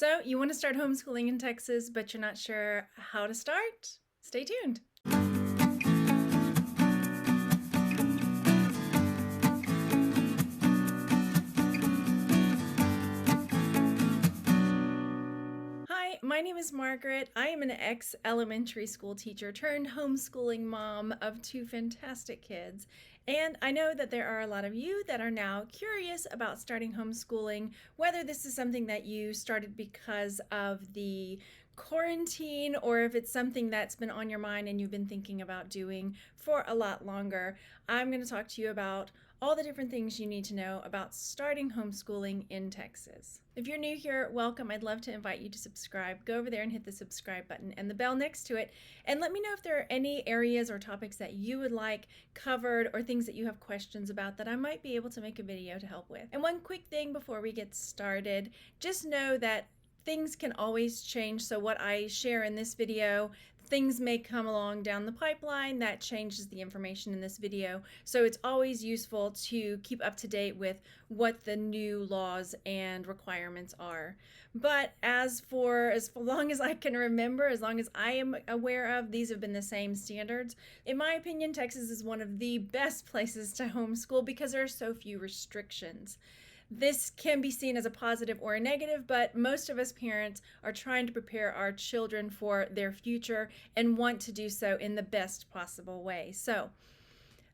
So, you want to start homeschooling in Texas, but you're not sure how to start? Stay tuned. Hi, my name is Margaret. I am an ex-elementary school teacher turned homeschooling mom of two fantastic kids. And I know that there are a lot of you that are now curious about starting homeschooling, whether this is something that you started because of the quarantine or if it's something that's been on your mind and you've been thinking about doing for a lot longer. I'm going to talk to you about all the different things you need to know about starting homeschooling in Texas. If you're new here, welcome. I'd love to invite you to subscribe. Go over there and hit the subscribe button and the bell next to it, and let me know if there are any areas or topics that you would like covered or things that you have questions about that I might be able to make a video to help with. And one quick thing before we get started, just know that things can always change. So what I share in this video, things may come along down the pipeline that changes the information in this video. So it's always useful to keep up to date with what the new laws and requirements are. But as long as I can remember, as long as I am aware of, these have been the same standards. In my opinion, Texas is one of the best places to homeschool because there are so few restrictions. This can be seen as a positive or a negative, but most of us parents are trying to prepare our children for their future and want to do so in the best possible way. So,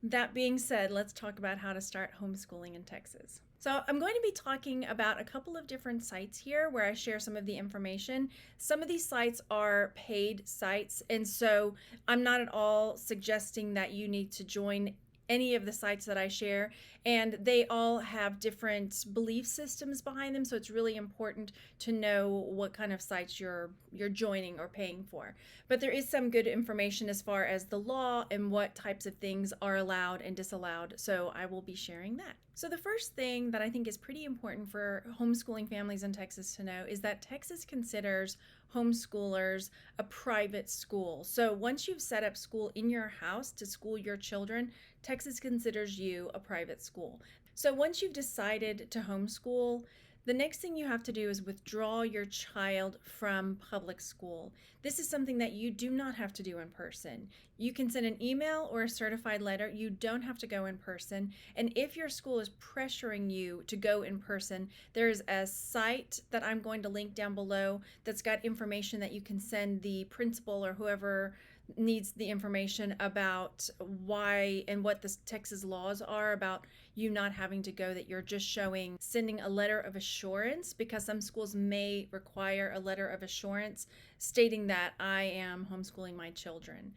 that being said, let's talk about how to start homeschooling in Texas. So I'm going to be talking about a couple of different sites here where I share some of the information. Some of these sites are paid sites, and so I'm not at all suggesting that you need to join any of the sites that I share, and they all have different belief systems behind them, so it's really important to know what kind of sites you're joining or paying for. But there is some good information as far as the law and what types of things are allowed and disallowed, so I will be sharing that. So the first thing that I think is pretty important for homeschooling families in Texas to know is that Texas considers homeschoolers a private school. So once you've set up school in your house to school your children, Texas considers you a private school. So once you've decided to homeschool, the next thing you have to do is withdraw your child from public school. This is something that you do not have to do in person. You can send an email or a certified letter. You don't have to go in person. And if your school is pressuring you to go in person, there's a site that I'm going to link down below that's got information that you can send the principal or whoever needs the information about why and what the Texas laws are about you not having to go, that you're just sending a letter of assurance, because some schools may require a letter of assurance stating that I am homeschooling my children.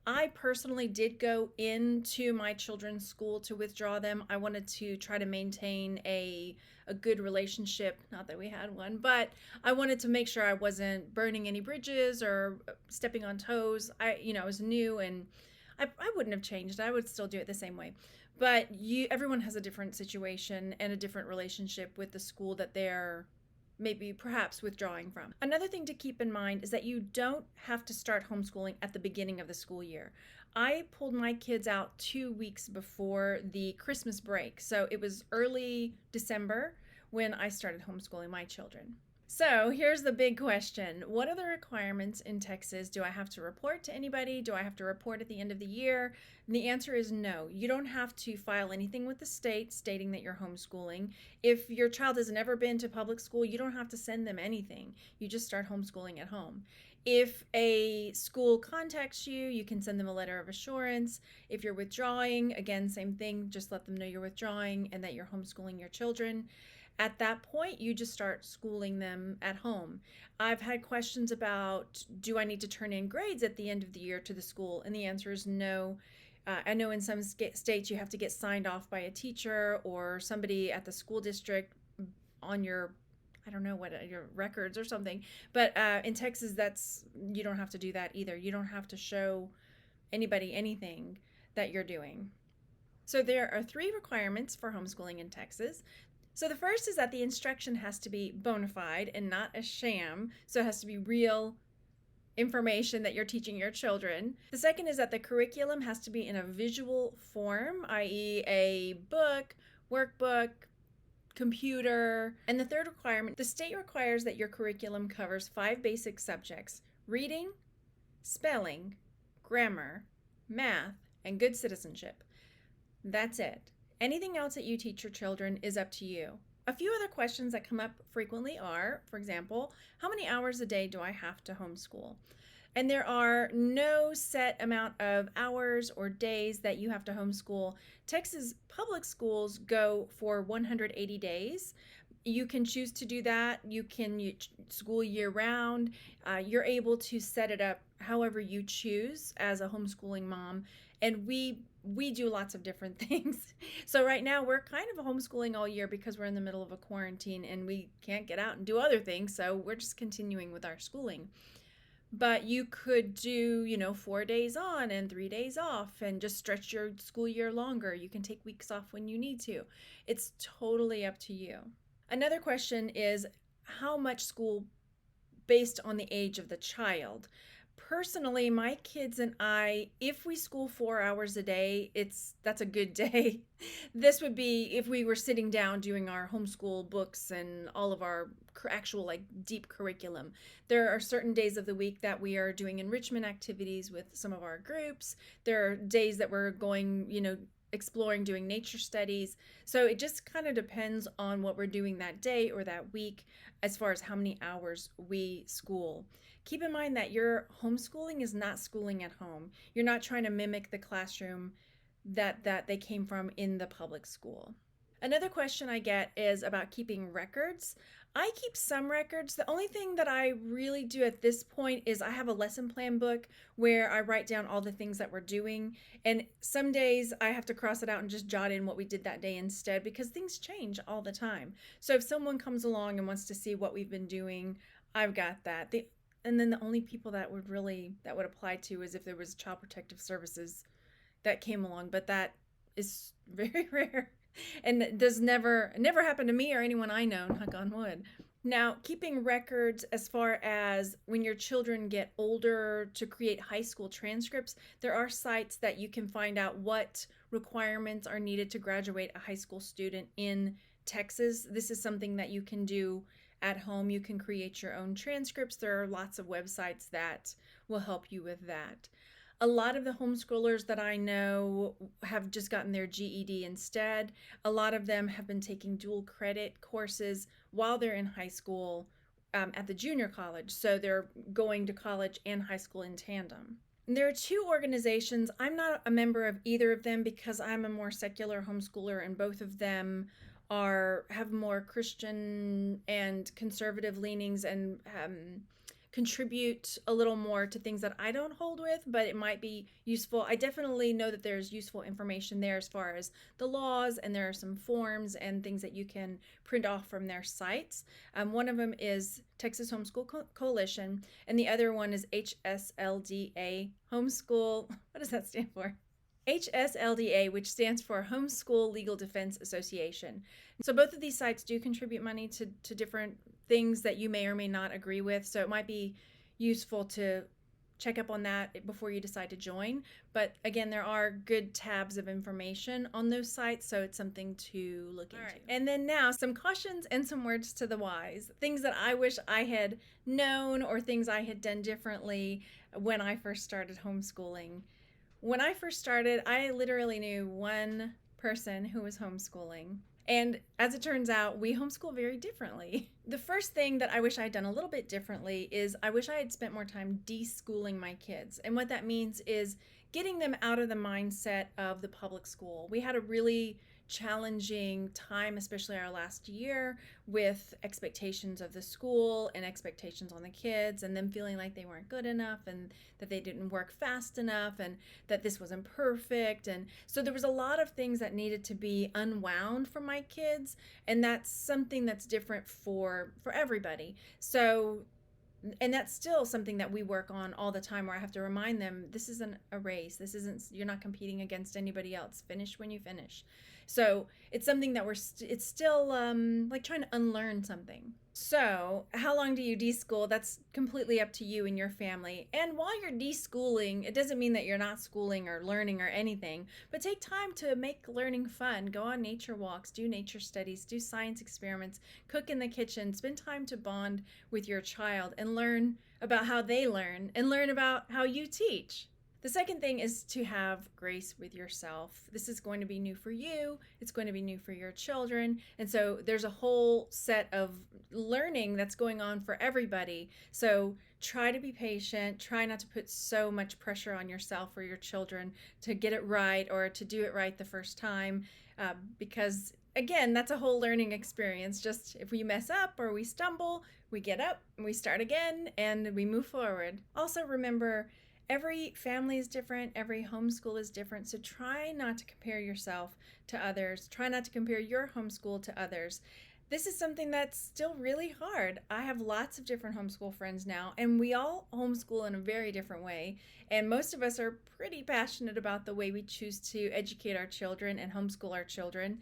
I personally did go into my children's school to withdraw them. I wanted to try to maintain a good relationship. Not that we had one, but I wanted to make sure I wasn't burning any bridges or stepping on toes. I was new, and I wouldn't have changed. I would still do it the same way. But everyone has a different situation and a different relationship with the school that they're maybe perhaps withdrawing from. Another thing to keep in mind is that you don't have to start homeschooling at the beginning of the school year. I pulled my kids out 2 weeks before the Christmas break, so it was early December when I started homeschooling my children. So here's the big question. What are the requirements in Texas? Do I have to report to anybody? Do I have to report at the end of the year? And the answer is no. You don't have to file anything with the state stating that you're homeschooling. If your child has never been to public school, you don't have to send them anything. You just start homeschooling at home. If a school contacts you, you can send them a letter of assurance. If you're withdrawing, again, same thing, just let them know you're withdrawing and that you're homeschooling your children. At that point, you just start schooling them at home. I've had questions about, do I need to turn in grades at the end of the year to the school? And the answer is no. I know in some states you have to get signed off by a teacher or somebody at the school district on your, I don't know what, your records or something. But in Texas, you don't have to do that either. You don't have to show anybody anything that you're doing. So there are 3 requirements for homeschooling in Texas. So the first is that the instruction has to be bona fide and not a sham. So it has to be real information that you're teaching your children. The second is that the curriculum has to be in a visual form, i.e. a book, workbook, computer. And the third requirement, the state requires that your curriculum covers 5 basic subjects: reading, spelling, grammar, math, and good citizenship. That's it. Anything else that you teach your children is up to you. A few other questions that come up frequently are, for example, how many hours a day do I have to homeschool? And there are no set amount of hours or days that you have to homeschool. Texas public schools go for 180 days. You can choose to do that. You can school year round. You're able to set it up however you choose as a homeschooling mom. And we do lots of different things. So right now we're kind of homeschooling all year because we're in the middle of a quarantine and we can't get out and do other things. So we're just continuing with our schooling. But you could do, 4 days on and 3 days off and just stretch your school year longer. You can take weeks off when you need to. It's totally up to you. Another question is how much school based on the age of the child. Personally, my kids and I, if we school 4 hours a day, that's a good day. This would be if we were sitting down doing our homeschool books and all of our actual deep curriculum. There are certain days of the week that we are doing enrichment activities with some of our groups. There are days that we're going, exploring, doing nature studies. So it just kind of depends on what we're doing that day or that week as far as how many hours we school. Keep in mind that your homeschooling is not schooling at home. You're not trying to mimic the classroom that they came from in the public school. Another question I get is about keeping records. I keep some records. The only thing that I really do at this point is I have a lesson plan book where I write down all the things that we're doing. And some days I have to cross it out and just jot in what we did that day instead because things change all the time. So if someone comes along and wants to see what we've been doing, I've got that. And then the only people that would apply to is if there was Child Protective Services that came along, but that is very rare and does never happen to me or anyone I know, knock on wood. Now, keeping records as far as when your children get older to create high school transcripts, there are sites that you can find out what requirements are needed to graduate a high school student in Texas. This is something that you can do at home. You can create your own transcripts. There are lots of websites that will help you with that. A lot of the homeschoolers that I know have just gotten their GED instead. A lot of them have been taking dual credit courses while they're in high school at the junior college. So they're going to college and high school in tandem. And there are 2 organizations. I'm not a member of either of them because I'm a more secular homeschooler, and both of them have more Christian and conservative leanings and contribute a little more to things that I don't hold with, but it might be useful. I definitely know that there's useful information there as far as the laws, and there are some forms and things that you can print off from their sites. One of them is Texas Homeschool Coalition, and the other one is HSLDA, Homeschool. What does that stand for? HSLDA, which stands for Homeschool Legal Defense Association. So both of these sites do contribute money to different things that you may or may not agree with. So it might be useful to check up on that before you decide to join. But again, there are good tabs of information on those sites, so it's something to look into. Right. And then now, some cautions and some words to the wise. Things that I wish I had known or things I had done differently when I first started homeschooling. When I first started, I literally knew one person who was homeschooling. And as it turns out, we homeschool very differently. The first thing that I wish I had done a little bit differently is I wish I had spent more time deschooling my kids. And what that means is getting them out of the mindset of the public school. We had a really challenging time, especially our last year, with expectations of the school and expectations on the kids, and them feeling like they weren't good enough and that they didn't work fast enough and that this wasn't perfect. And so there was a lot of things that needed to be unwound for my kids, and that's something that's different for everybody. So and that's still something that we work on all the time, where I have to remind them, this isn't a race. This isn't, you're not competing against anybody else. Finish when you finish. So it's something that it's still like trying to unlearn something. So, how long do you deschool? That's completely up to you and your family. And while you're deschooling, it doesn't mean that you're not schooling or learning or anything, but take time to make learning fun. Go on nature walks, do nature studies, do science experiments, cook in the kitchen, spend time to bond with your child and learn about how they learn and learn about how you teach. The second thing is to have grace with yourself. This is going to be new for you, it's going to be new for your children. And so there's a whole set of learning that's going on for everybody. So try to be patient, try not to put so much pressure on yourself or your children to get it right or to do it right the first time, because again, that's a whole learning experience. Just if we mess up or we stumble, we get up and we start again and we move forward. Also, remember, every family is different, every homeschool is different. So try not to compare yourself to others. Try not to compare your homeschool to others. This is something that's still really hard. I have lots of different homeschool friends now, and we all homeschool in a very different way. And most of us are pretty passionate about the way we choose to educate our children and homeschool our children.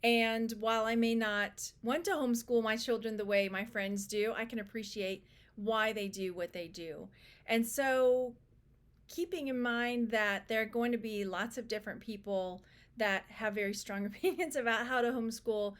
And while I may not want to homeschool my children the way my friends do, I can appreciate why they do what they do. And so keeping in mind that there are going to be lots of different people that have very strong opinions about how to homeschool,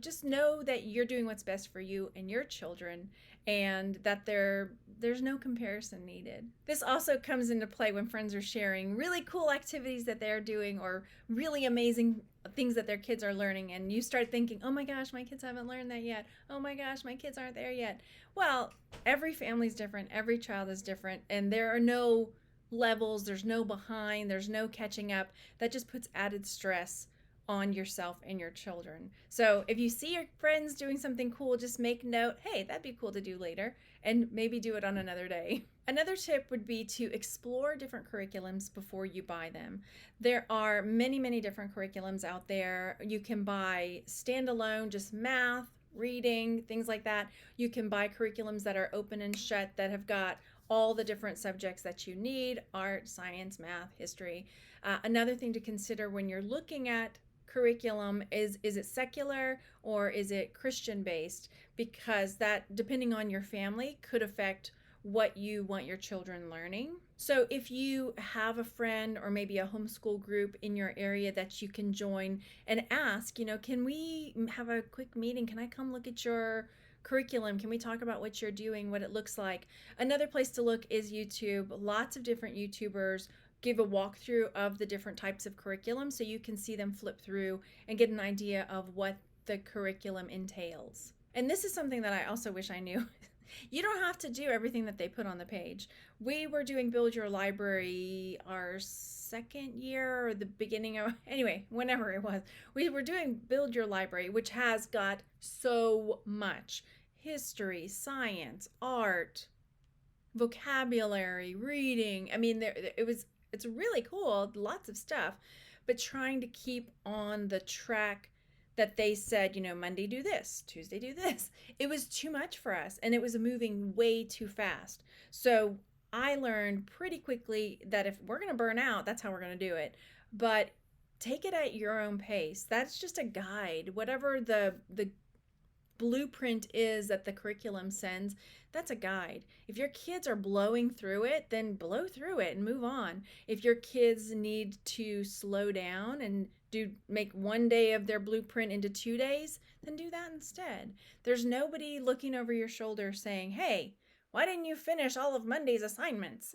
just know that you're doing what's best for you and your children, and that there's no comparison needed. This also comes into play when friends are sharing really cool activities that they're doing or really amazing things that their kids are learning, and you start thinking, oh my gosh, my kids haven't learned that yet. Oh my gosh, my kids aren't there yet. Well, every family's different, every child is different, and there are no levels, there's no behind, there's no catching up. That just puts added stress on yourself and your children. So if you see your friends doing something cool, just make note, hey, that'd be cool to do later, and maybe do it on another day. Another tip would be to explore different curriculums before you buy them. There are many, many different curriculums out there. You can buy standalone, just math, reading, things like that. You can buy curriculums that are open and shut that have got all the different subjects that you need: art, science, math, history. Another thing to consider when you're looking at curriculum is it secular or is it Christian based? Because that, depending on your family, could affect what you want your children learning. So if you have a friend or maybe a homeschool group in your area that you can join and ask, can we have a quick meeting? Can I come look at your curriculum? Can we talk about what you're doing, what it looks like? Another place to look is YouTube. Lots of different YouTubers give a walkthrough of the different types of curriculum so you can see them flip through and get an idea of what the curriculum entails. And this is something that I also wish I knew. You don't have to do everything that they put on the page. We were doing Build Your Library our second year or the beginning of, anyway, whenever it was. We were doing Build Your Library, which has got so much history, science, art, vocabulary, reading. I mean, it's really cool, lots of stuff, but trying to keep on the track that they said, Monday do this, Tuesday do this. It was too much for us and it was moving way too fast. So I learned pretty quickly that if we're going to burn out, that's how we're going to do it. But take it at your own pace. That's just a guide. Whatever the blueprint is that the curriculum sends, that's a guide. If your kids are blowing through it, then blow through it and move on. If your kids need to slow down and make one day of their blueprint into 2 days, then do that instead. There's nobody looking over your shoulder saying, hey, why didn't you finish all of Monday's assignments?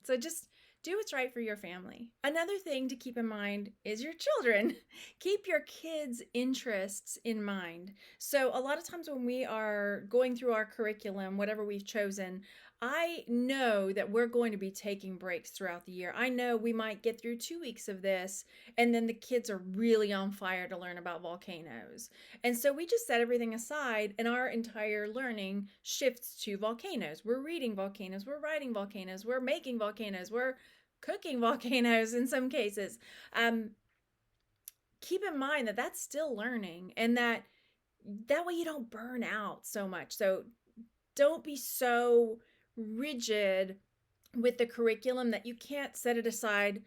So just do what's right for your family. Another thing to keep in mind is your children. Keep your kids' interests in mind. So a lot of times when we are going through our curriculum, whatever we've chosen, I know that we're going to be taking breaks throughout the year. I know we might get through 2 weeks of this, and then the kids are really on fire to learn about volcanoes. And so we just set everything aside, and our entire learning shifts to volcanoes. We're reading volcanoes, we're writing volcanoes, we're making volcanoes, we're cooking volcanoes in some cases. Keep in mind that that's still learning, and that way you don't burn out so much. So don't be so rigid with the curriculum that you can't set it aside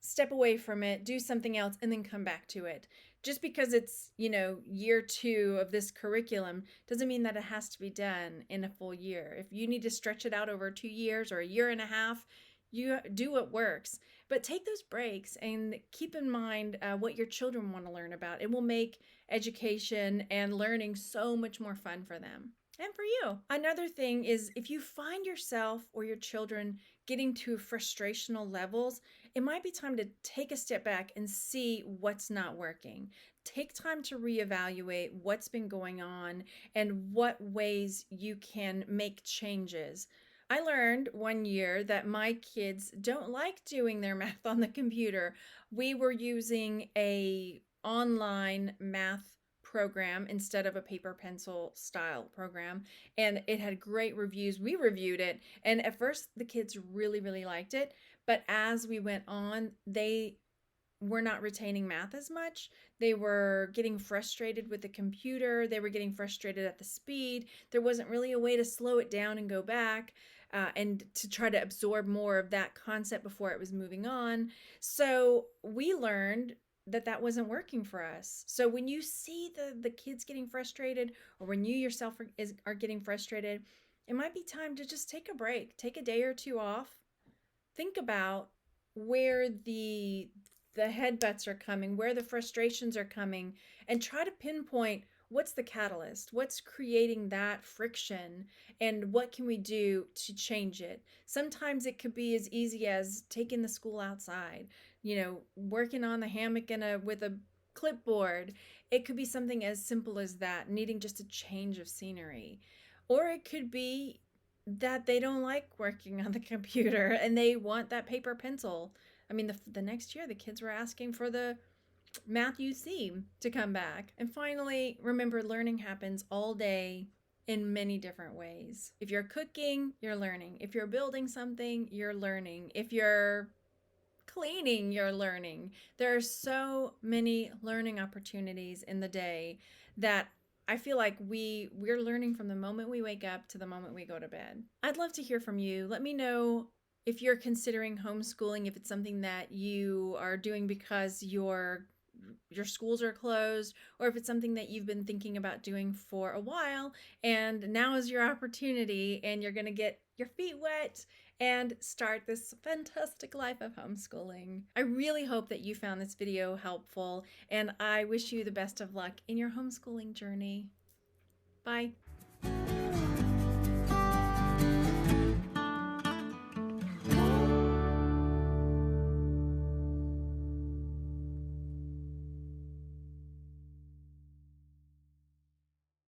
step away from it, do something else, and then come back to it. Just because it's, year two of this curriculum doesn't mean that it has to be done in a full year. If you need to stretch it out over 2 years or a year and a half, you do what works. But take those breaks and keep in mind what your children want to learn about. It will make education and learning so much more fun for them and for you. Another thing is if you find yourself or your children getting to frustrational levels, it might be time to take a step back and see what's not working. Take time to reevaluate what's been going on and what ways you can make changes. I learned one year that my kids don't like doing their math on the computer. We were using a online math program instead of a paper pencil style program, and it had great reviews. We reviewed it, and at first the kids really liked it, but as we went on, they were not retaining math as much. They were getting frustrated with the computer. They were getting frustrated at the speed. There wasn't really a way to slow it down and go back and to try to absorb more of that concept before it was moving on. So we learned that that wasn't working for us. So when you see the kids getting frustrated, or when you yourself are getting frustrated, it might be time to just take a break, take a day or two off. Think about where the headbutts are coming, where the frustrations are coming, and try to pinpoint what's the catalyst, what's creating that friction, and what can we do to change it. Sometimes it could be as easy as taking the school outside, working on the hammock with a clipboard. It could be something as simple as that, needing just a change of scenery. Or it could be that they don't like working on the computer and they want that paper pencil. I mean, the next year, the kids were asking for the math UC to come back. And finally, remember, learning happens all day in many different ways. If you're cooking, you're learning. If you're building something, you're learning. If you're cleaning, you're learning. There are so many learning opportunities in the day that I feel like we're learning from the moment we wake up to the moment we go to bed. I'd love to hear from you. Let me know if you're considering homeschooling, if it's something that you are doing because your schools are closed, or if it's something that you've been thinking about doing for a while and now is your opportunity and you're going to get your feet wet and start this fantastic life of homeschooling. I really hope that you found this video helpful, and I wish you the best of luck in your homeschooling journey. Bye.